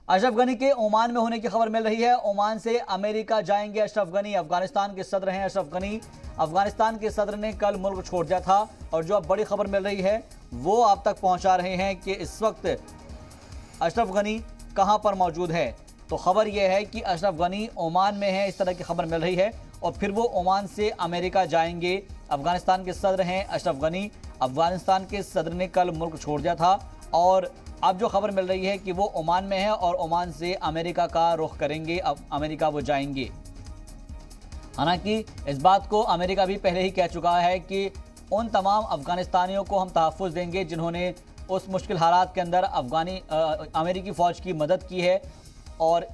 अशरफ गनी के ओमान में होने की खबर मिल रही है। ओमान से अमेरिका जाएंगे अशरफ गनी। अफगानिस्तान के सदर हैं अशरफ गनी। अफगानिस्तान के सदर ने कल मुल्क छोड़ दिया था और जो अब बड़ी खबर मिल रही है वो आप तक पहुंचा रहे हैं कि इस वक्त अशरफ गनी कहां पर मौजूद है। तो खबर यह है कि अशरफ गनी ओमान में है, इस तरह की खबर मिल रही है। और फिर वो ओमान से अमेरिका जाएंगे। अफगानिस्तान के सदर हैं अशरफ गनी। अफगानिस्तान के सदर ने कल मुल्क छोड़ दिया था और अब जो खबर मिल रही है कि वो ओमान में है और ओमान से अमेरिका का रुख करेंगे। अब अमेरिका वो जाएंगे। हालांकि इस बात को अमेरिका भी पहले ही कह चुका है कि उन तमाम अफगानिस्तानियों को हम तहफ़्फ़ुज़ देंगे जिन्होंने उस मुश्किल हालात के अंदर अमेरिकी फ़ौज की मदद की है। और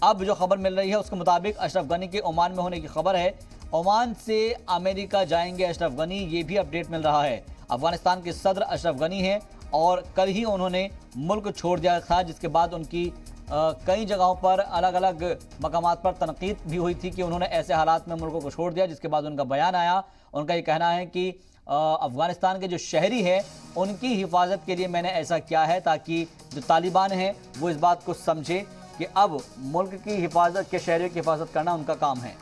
अब जो खबर मिल रही है उसके मुताबिक अशरफ गनी के ओमान में होने की खबर है। ओमान से अमेरिका जाएंगे अशरफ गनी, ये भी अपडेट मिल रहा है। अफगानिस्तान के सदर अशरफ गनी हैं और कल ही उन्होंने मुल्क छोड़ दिया था, जिसके बाद उनकी कई जगहों पर अलग अलग मकामात पर तनकीद भी हुई थी कि उन्होंने ऐसे हालात में मुल्क को छोड़ दिया। जिसके बाद उनका बयान आया, उनका ये कहना है कि अफगानिस्तान के जो शहरी हैं उनकी हिफाजत के लिए मैंने ऐसा किया है ताकि जो तालिबान हैं वो इस बात को समझे कि अब मुल्क की हिफाजत के शहरियों की हिफाजत करना उनका काम है।